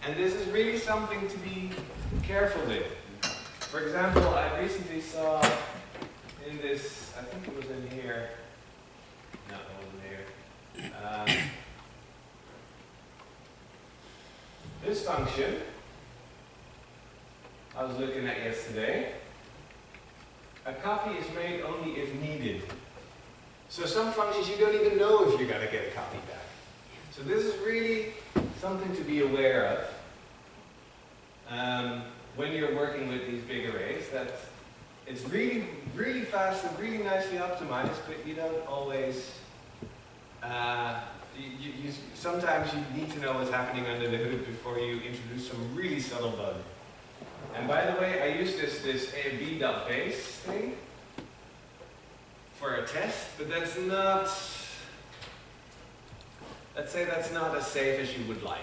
And this is really something to be careful with. For example, I recently saw in this, I think it was in here. No, it wasn't here. This function I was looking at yesterday. A copy is made only if needed. So some functions you don't even know if you're going to get a copy back. So this is really something to be aware of when you're working with these big arrays, that it's really, really fast and really nicely optimized, but you don't always, sometimes you need to know what's happening under the hood before you introduce some really subtle bug. And by the way, I use this ab.base thing for a test, but that's not, let's say that's not as safe as you would like.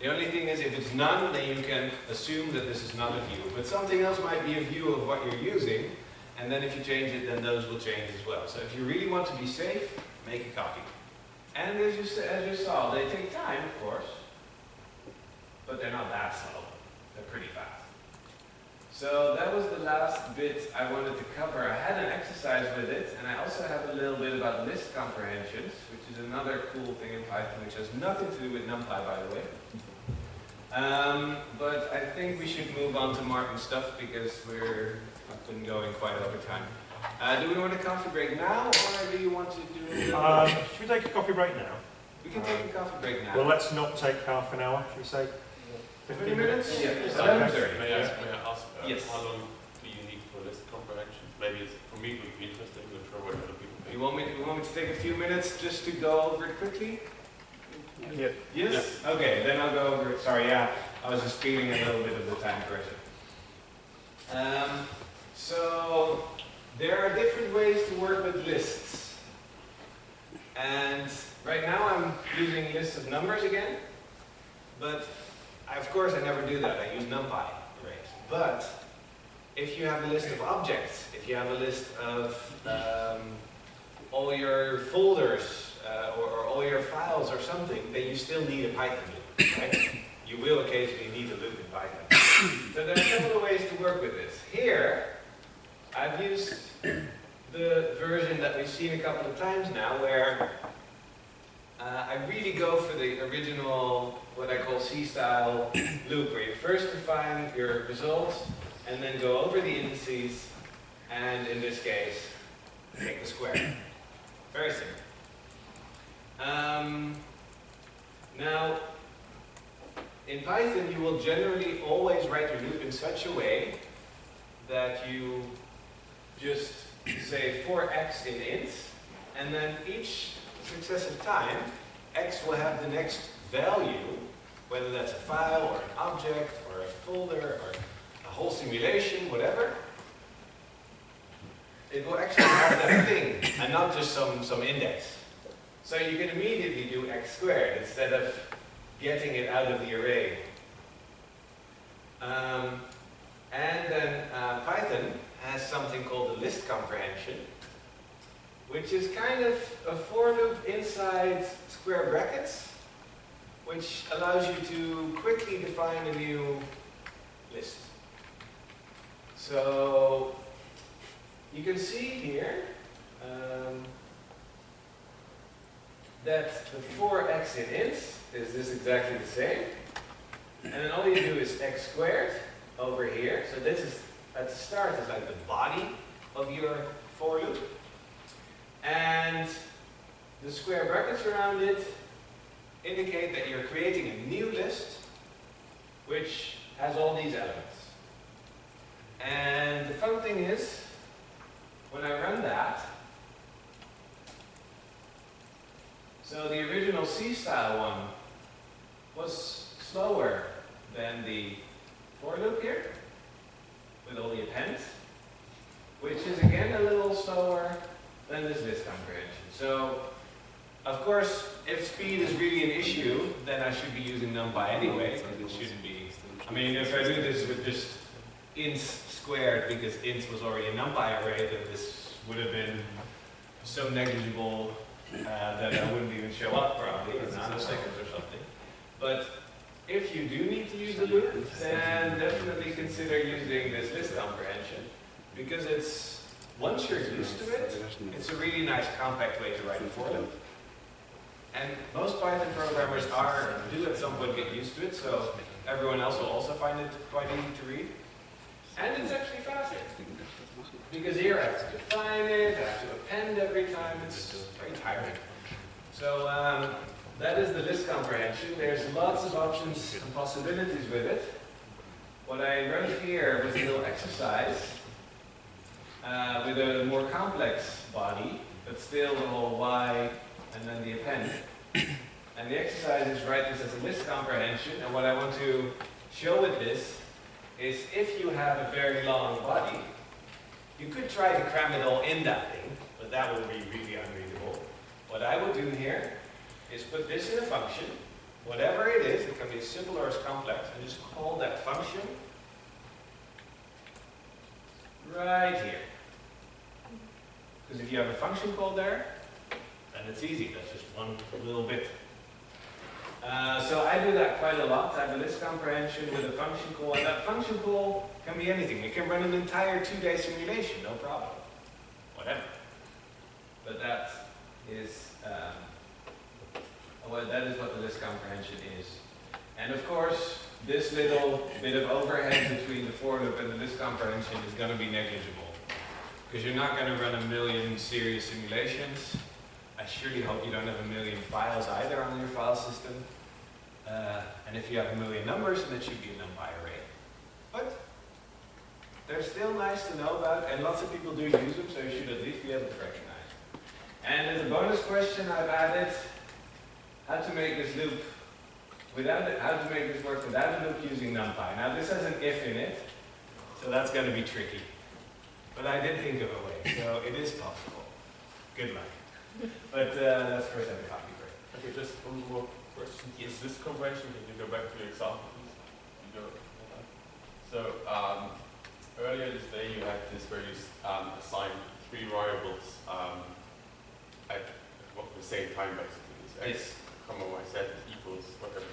The only thing is, if it's none, then you can assume that this is not a view. But something else might be a view of what you're using, and then if you change it, then those will change as well. So if you really want to be safe, make a copy. And as you saw, they take time, of course, but they're not that slow. They're pretty fast. So that was the last bit I wanted to cover. I had an exercise with it, and I also have a little bit about list comprehensions, which is another cool thing in Python, which has nothing to do with Numpy, by the way. But I think we should move on to Martin's stuff, because I've been going quite over time. Do we want a coffee break now, or do you want to do it? Should we take a coffee break now? We can take a coffee break now. Well, let's not take half an hour, should we say? 15 minutes? Yeah. May I ask yes. How long do you need for list comprehension? Maybe for me it would be interesting, I'm not sure what other people think. You want me to take a few minutes just to go over it quickly? Yeah. Yes? Yeah. Okay, then I'll go over it. Sorry, yeah, I was just feeling a little bit of the time pressure. So, there are different ways to work with lists. And right now I'm using lists of numbers again, but of course I never do that. I use Numpy arrays. But if you have a list of objects, if you have a list of all your folders or all your files or something, then you still need a Python loop, right? You will occasionally need a loop in Python. So there are several ways to work with this. Here, I've used the version that we've seen a couple of times now, where I really go for the original, what I call C-style loop, where you first define your results, and then go over the indices, and in this case, take the square. Very simple. Now, in Python, you will generally always write your loop in such a way that you just say for x in ints, and then each successive time, x will have the next value, whether that's a file or an object or a folder or a whole simulation, whatever. It will actually have that thing and not just some index. So you can immediately do x squared instead of getting it out of the array. And then Python has something called the list comprehension, which is kind of a for loop inside square brackets, which allows you to quickly define a new list. So you can see here that the for x in ints is this exactly the same. And then all you do is x squared over here. So this is, at the start, is like the body of your for loop. And the square brackets around it indicate that you're creating a new list which has all these elements. And the fun thing is, when I run that, so the original C-style one was slower than the for loop here, with all the appends, which is again a little slower than this list comprehension. So, of course, if speed is really an issue, then I should be using Numpy anyway, because it shouldn't be. I mean, if I do this with just ints squared, because ints was already a Numpy array, then this would have been so negligible that I wouldn't even show up probably in nanoseconds or something. But If you do need to use a loop, then definitely consider using this list comprehension, because it's, once you're used to it, it's a really nice compact way to write a for loop. And most Python programmers do at some point get used to it, so everyone else will also find it quite easy to read. And it's actually faster, because here I have to define it, I have to append every time, it's very tiring. So that is the list comprehension. There's lots of options and possibilities with it. What I wrote here was a little exercise with a more complex body, but still the whole why and then the append. And the exercise is write this as a list comprehension, and what I want to show with this is if you have a very long body, you could try to cram it all in that thing, but that would be really unreadable. What I would do here is put this in a function, whatever it is, it can be as simple or as complex, and just call that function right here. Because if you have a function call there, then it's easy, that's just one little bit. So I do that quite a lot. I have a list comprehension with a function call, and that function call can be anything. It can run an entire 2-day simulation, no problem. Whatever. But that is what the list comprehension is. And of course, this little bit of overhead between the for loop and the list comprehension is going to be negligible. Because you're not going to run a million serious simulations. I surely hope you don't have a million files either on your file system. And if you have a million numbers, then it should be a Numpy array. But they're still nice to know about, and lots of people do use them, so you should at least be able to recognize them. And as a bonus question, I've added how to make this loop how to make this work without a loop using Numpy. Now this has an if in it, so that's going to be tricky. But I did think of a way, so it is possible. Good luck. But let's first have a copy for it. Okay, just one more question. Yes. Is this conversion, can you go back to your example, please? You go. So, earlier this day you had this where you assigned 3 variables at the same time, basically. It's x, comma, y, z equals whatever.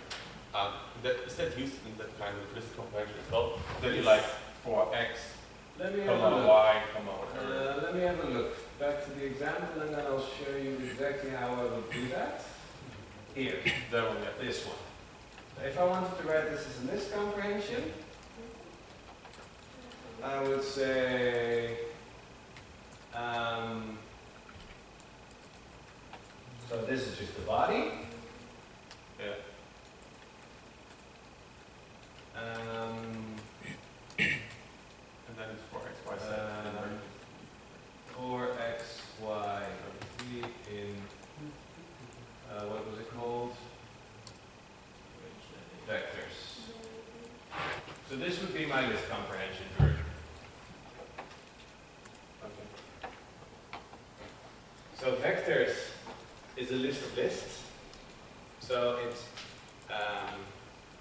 Is that used in that kind of list conversion as well? Then you like for x, comma, y, comma, whatever. Let me have a look. Back to the example, and then I'll show you exactly how I would do that. Here, That one, yeah. this one. If I wanted to write this as a list comprehension, I would say, so this is just the body. Yeah. And then it's for x, y, z. For x, y, in, what was it called? Vectors. So this would be my list comprehension version. Okay. So vectors is a list of lists. So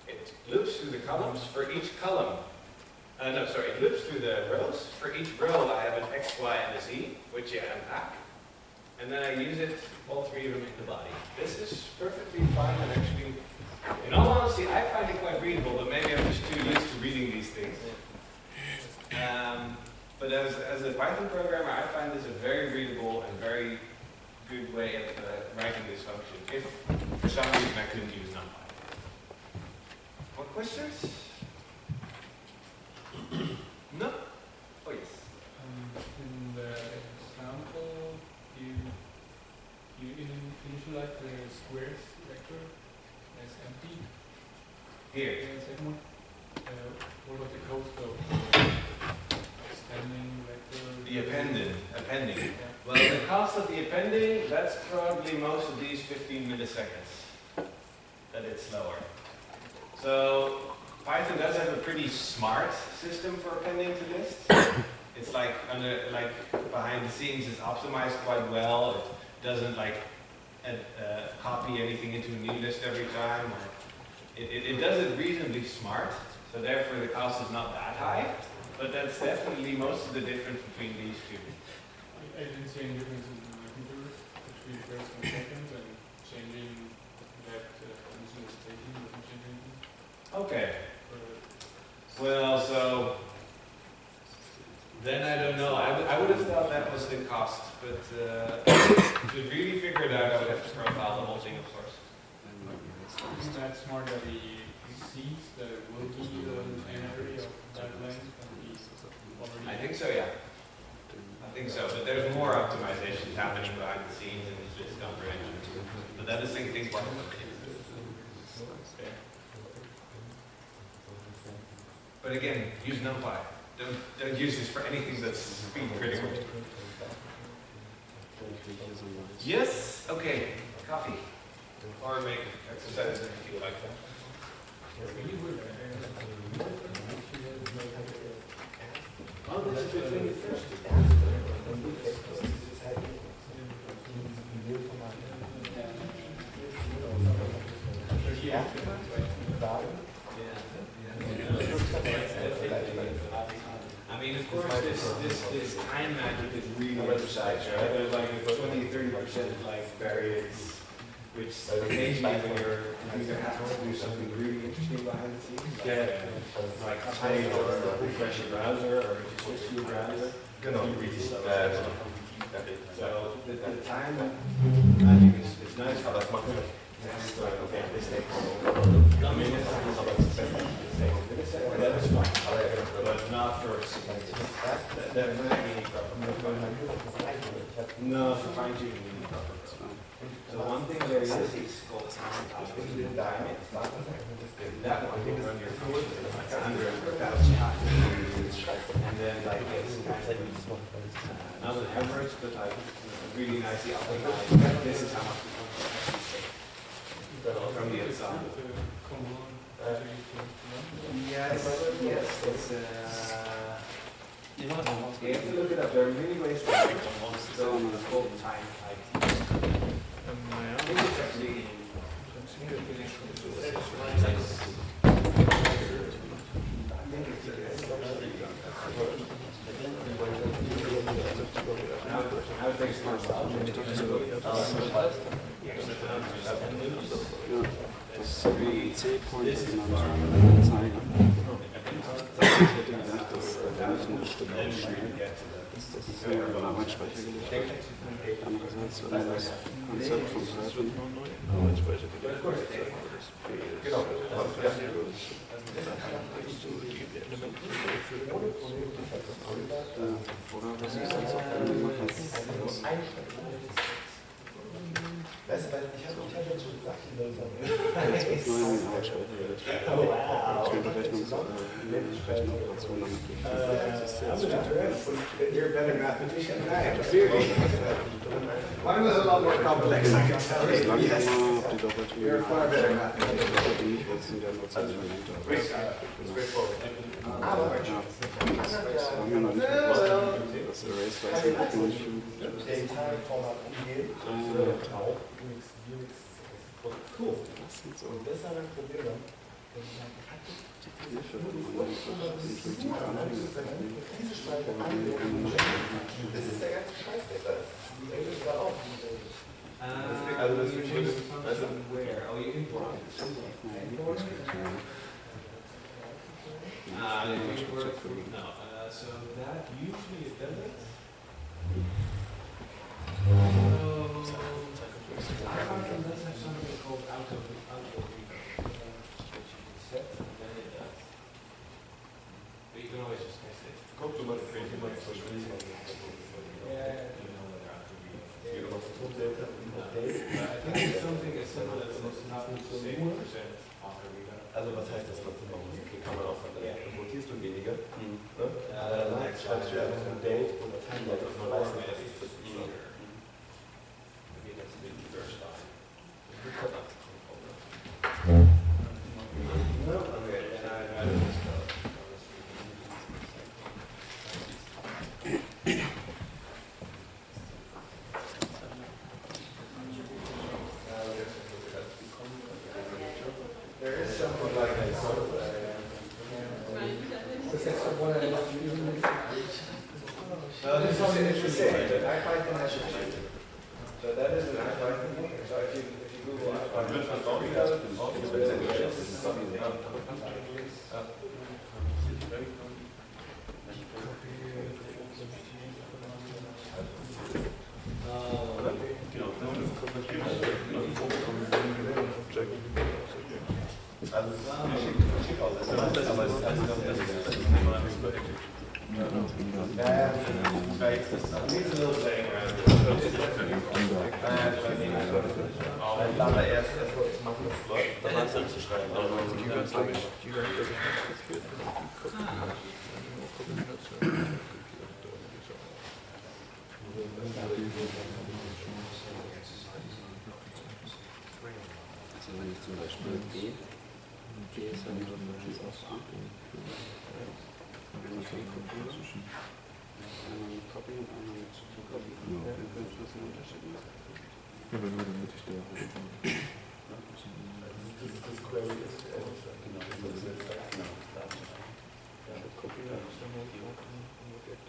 it loops through the columns for each column. It loops through the rows. For each row I have an x, y, and a z, which I unpack. And then I use it, all 3 of them in the body. This is perfectly fine, and actually, in all honesty, I find it quite readable, but maybe I'm just too used to reading these things. But as a Python programmer, I find this a very readable and very good way of writing this function, if for some reason I couldn't use Numpy. More questions? No? Oh yes. In the example, you initialize the squares vector as empty. Here. The second one. What about the code though? Extending vector. The appending. Yeah. Well, the cost of the appending, that's probably most of these 15 milliseconds that it's slower. So Python does have a pretty smart system for appending to lists. It's like behind the scenes, it's optimized quite well. It doesn't copy anything into a new list every time. It does it reasonably smart, so therefore the cost is not that high. But that's definitely most of the difference between these two. I didn't see any difference in the computers between first and second, and changing that condition is taking doesn't change anything. Okay. Well, so then I don't know. I would have thought that was the cost, but to really figure it out, I would have to profile the whole thing, of course. Is that smart that he sees that it will be an area of that length and he's already... I think so, yeah. I think so, but there's more optimizations happening behind the scenes and it's just comprehension. But that is things like But again, use Numpy. Don't use this for anything that's speed critical. Yes? Okay. Coffee. Or make exercises if you like that. Oh, that's a good thing first. I mean, of course, this time magic is really emphasized, right? There's like a 20-30% like variance, which occasionally when your computer has to do something really interesting behind the scenes, like update or refresh your browser or switch to your browser, you really slow down. So the time magic is nice for that much. Okay, this takes a minute, that is fine, but not for that might no, for fine tuning you need proper. So one thing there is called time. That one will run your code like 100 or 1,000 times. And then like it's kind of not an average, but like really nicely optimized. This is how much we can actually take from the outside. Yes, it's you have to look it up. There are many ways to do it. So it's called time IT. I think it's actually now it takes more stuff. This is You're a better mathematician than I am, seriously. Mine was a lot more complex, I can tell you. Yes. You're a far better mathematician. Straightforward. Cool. Where? Oh, you import it. No. So that usually it doesn't. Python does have something called auto reader, which you can set, and then it does. But you can always just test it. Go to my Facebook, my social media. Yeah. You know whether auto reader. No. I think it's something as simple as it's not 70% auto reader. Also was heißt das trotzdem noch? Okay, kann man auch von der importierst du weniger. Ne? Dann schreibst du einfach ein Date oder Timeline auf der Leiste, das ist das Maybe that's a bit versatile. No, okay, then I just there is something like that sort of it's the same, but IPython has changed. So that is an IPython thing. So if you Google IPython, Also wenn ich zum Beispiel gehe ist dann wahrscheinlich auch so. Einmal mit Copy und einmal mit Copy. Dann könnte ich das einen Unterschied machen. Ja, aber nur damit ich da halt Das Query ist genau. Das ist jetzt genau. Copy ist dann halt auch ein Objekt.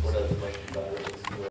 Oder zum Beispiel